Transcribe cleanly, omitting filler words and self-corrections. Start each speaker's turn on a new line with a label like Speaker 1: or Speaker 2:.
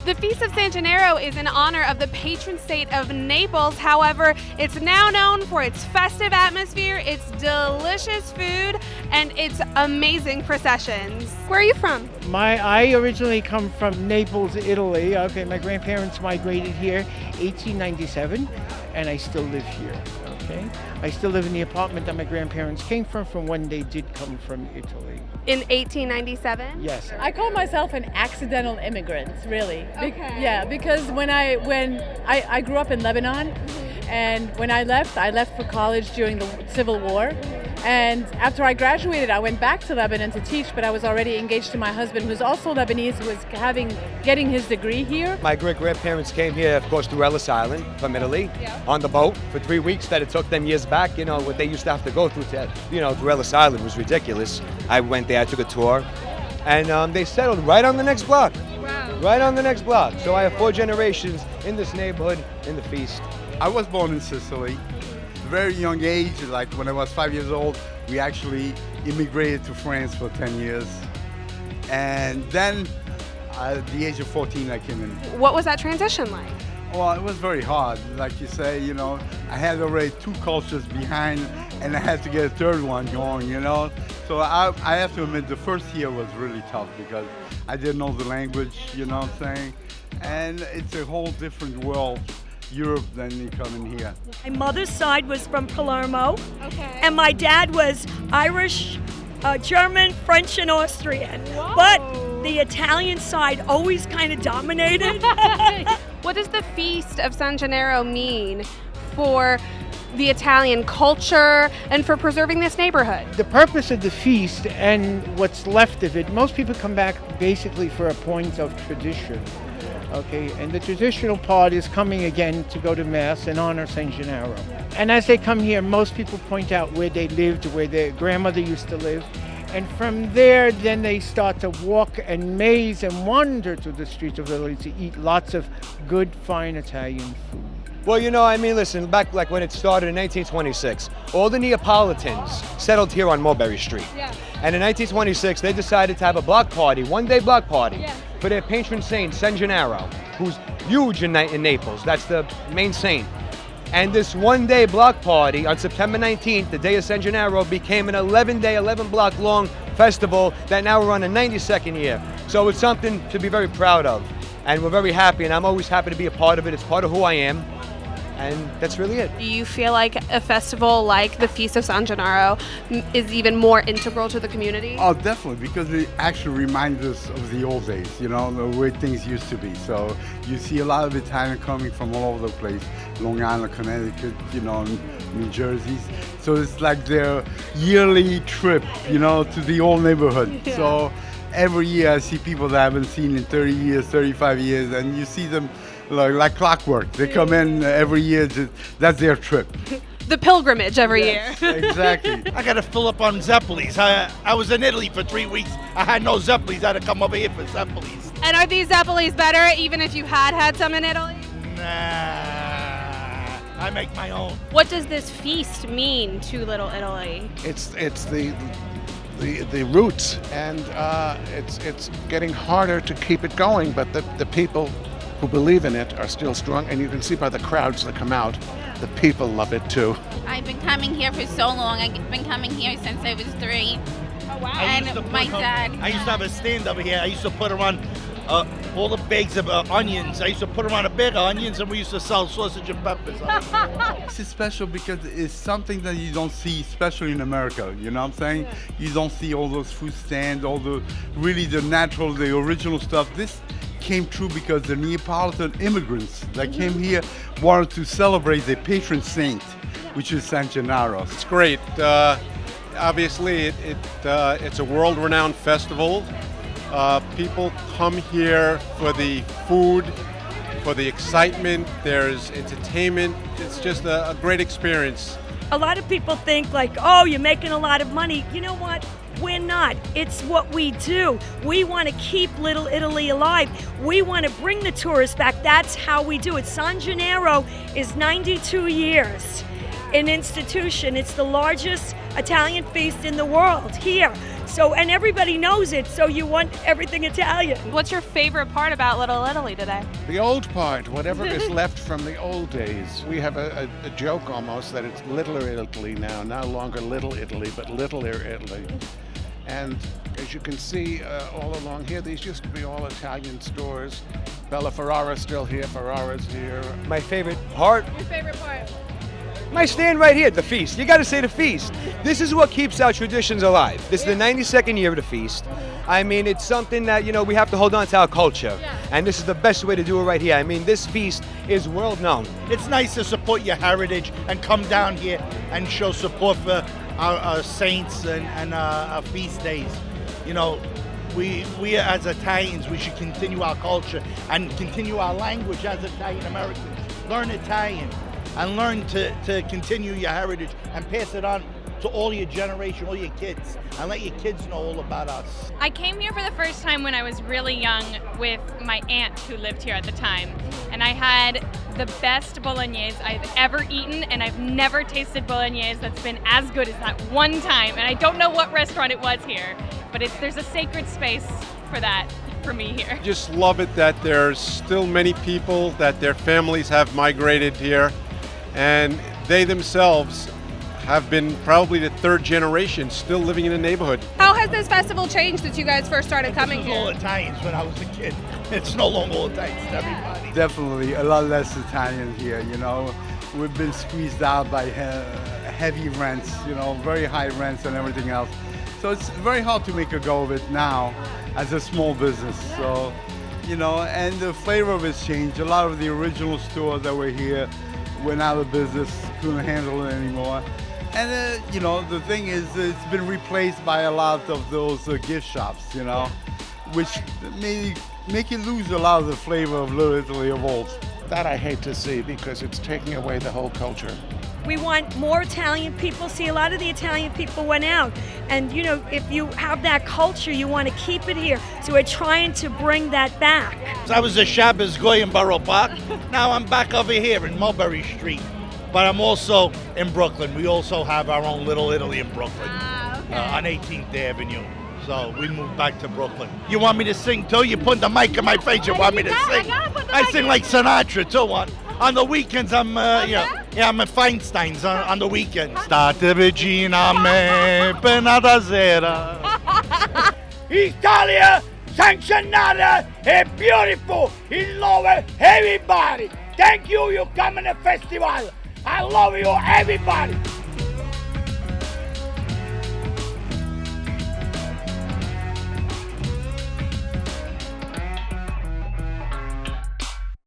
Speaker 1: The Feast of San Gennaro is in honor of the patron saint of Naples. However, it's now known for its festive atmosphere, its delicious food, and its amazing processions. Where are you from?
Speaker 2: I originally come from Naples, Italy. Okay, my grandparents migrated here 1897, and I still live here. Okay, I still live in the apartment that my grandparents came from when they did come from Italy.
Speaker 1: In 1897?
Speaker 2: Yes.
Speaker 3: I call myself an accidental immigrant, really.
Speaker 1: Okay.
Speaker 3: Yeah, because when I grew up in Lebanon, and when I left for college during the Civil War. And after I graduated, I went back to Lebanon to teach, but I was already engaged to my husband, who's also Lebanese, who was getting his degree here.
Speaker 4: My great-grandparents came here, of course, through Ellis Island from Italy on the boat for 3 weeks that it took them years back. You know, what they used to have to go through through Ellis Island was ridiculous. I went there, I took a tour, and they settled right on the next block.
Speaker 1: Wow.
Speaker 4: Right on the next block. So I have 4 generations in this neighborhood, in the Feast.
Speaker 5: I was born in Sicily. Very young age, like when I was 5 years old, we actually immigrated to France for 10 years. And then at the age of 14, I came in.
Speaker 1: What was that transition like?
Speaker 5: Well, it was very hard. Like you say, I had already 2 cultures behind, and I had to get a third one going, So I have to admit, the first year was really tough because I didn't know the language, you know what I'm saying? And it's a whole different world. Europe than you come in here.
Speaker 6: My mother's side was from Palermo,
Speaker 1: Okay.
Speaker 6: and my dad was Irish, German, French, and Austrian.
Speaker 1: Whoa.
Speaker 6: But the Italian side always kind of dominated.
Speaker 1: What does the Feast of San Gennaro mean for the Italian culture and for preserving this neighborhood?
Speaker 2: The purpose of the feast and what's left of it, most people come back basically for a point of tradition. Okay, and the traditional part is coming again to go to Mass and honor San Gennaro. And as they come here, most people point out where they lived, where their grandmother used to live. And from there, then they start to walk and maze and wander through the streets of Italy to eat lots of good, fine Italian food.
Speaker 4: Well, listen, back like when it started in 1926, all the Neapolitans settled here on Mulberry Street.
Speaker 1: Yeah.
Speaker 4: And in 1926, they decided to have a block party, one-day block party,
Speaker 1: Yeah.
Speaker 4: for their patron saint, San Gennaro, who's huge in Naples. That's the main saint. And this one-day block party on September 19th, the day of San Gennaro, became an 11-day, 11-block long festival that now we're on a 92nd year. So it's something to be very proud of. And we're very happy, and I'm always happy to be a part of it. It's part of who I am. And that's really it.
Speaker 1: Do you feel like a festival like the Feast of San Gennaro is even more integral to the community?
Speaker 5: Oh, definitely, because it actually reminds us of the old days, the way things used to be. So you see a lot of Italian coming from all over the place, Long Island, Connecticut, New Jersey. So it's like their yearly trip, to the old neighborhood.
Speaker 1: Yeah.
Speaker 5: So every year I see people that I haven't seen in 30 years, 35 years, and you see them like clockwork. They come in every year. That's their trip.
Speaker 1: The pilgrimage every year.
Speaker 5: Exactly.
Speaker 7: I got to fill up on Zeppelis. I was in Italy for 3 weeks. I had no Zeppelis. I had to come over here for Zeppelis.
Speaker 1: And are these Zeppelis better even if you had some in Italy?
Speaker 7: Nah, I make my own.
Speaker 1: What does this feast mean to Little Italy?
Speaker 8: It's the roots, and it's getting harder to keep it going, but the people who believe in it are still strong, and you can see by the crowds that come out, the people love it too.
Speaker 9: I've been coming here for so long. I've been coming here since I was 3.
Speaker 1: Oh, wow.
Speaker 9: And my dad.
Speaker 7: I used to have a stand over here. I used to put around all the bags of onions. I used to put around a bag of onions, and we used to sell sausage and peppers.
Speaker 5: It's special because it's something that you don't see, especially in America. You know what I'm saying?
Speaker 1: Yeah.
Speaker 5: You don't see all those food stands, all the natural, the original stuff. This came true because the Neapolitan immigrants that came here wanted to celebrate their patron saint, which is San Gennaro.
Speaker 10: It's great. Obviously, it's a world-renowned festival. People come here for the food, for the excitement. There's entertainment. It's just a great experience.
Speaker 6: A lot of people think like, oh, you're making a lot of money. You know what? We're not. It's what we do. We want to keep Little Italy alive. We want to bring the tourists back. That's how we do it. San Gennaro is 92 years. An institution. It's the largest Italian feast in the world here. So, and everybody knows it, so you want everything Italian.
Speaker 1: What's your favorite part about Little Italy today?
Speaker 8: The old part, whatever is left from the old days. We have a joke almost that it's Littler Italy now, no longer Little Italy, but Littler Italy. And as you can see all along here, these used to be all Italian stores. Bella Ferrara's still here, Ferrara's here.
Speaker 4: My favorite part?
Speaker 1: Your favorite part?
Speaker 4: My stand right here, the Feast. You got to say the Feast. This is what keeps our traditions alive. This is the 92nd year of the Feast. I mean, it's something that, we have to hold on to our culture. And this is the best way to do it right here. I mean, this feast is world known.
Speaker 7: It's nice to support your heritage and come down here and show support for our saints and our feast days. We as Italians, we should continue our culture and continue our language as Italian Americans. Learn Italian and learn to continue your heritage and pass it on to all your generation, all your kids, and let your kids know all about us.
Speaker 11: I came here for the first time when I was really young with my aunt who lived here at the time. And I had the best bolognese I've ever eaten, and I've never tasted bolognese that's been as good as that one time. And I don't know what restaurant it was here, but there's a sacred space for that for me here.
Speaker 10: Just love it that there's still many people, that their families have migrated here, and they themselves have been probably the third generation still living in the neighborhood.
Speaker 1: How has this festival changed since you guys first started coming
Speaker 7: It was all
Speaker 1: here?
Speaker 7: Italians when I was a kid. It's no longer all Italians, it's everybody.
Speaker 5: Definitely a lot less Italian here, We've been squeezed out by heavy rents, very high rents and everything else. So it's very hard to make a go of it now as a small business. So, and the flavor of it's changed. A lot of the original stores that were here went out of business, couldn't handle it anymore. And, the thing is, it's been replaced by a lot of those gift shops, which make you lose a lot of the flavor of Little Italy of old.
Speaker 8: That I hate to see because it's taking away the whole culture.
Speaker 6: We want more Italian people. See, a lot of the Italian people went out. And, if you have that culture, you want to keep it here. So we're trying to bring that back.
Speaker 7: I was a Shabbos Goy in Borough Park. Now I'm back over here in Mulberry Street. But I'm also in Brooklyn. We also have our own Little Italy in Brooklyn on 18th Avenue. So we moved back to Brooklyn. You want me to sing too? You put the mic in my face. You want me to sing? I sing like Sinatra too. On the weekends, I'm I'm at Feinstein's on the weekends. State vicina a me appena da sera.
Speaker 12: Italia, San Gennaro is beautiful. I love everybody. Thank you coming to the festival. I love you, everybody.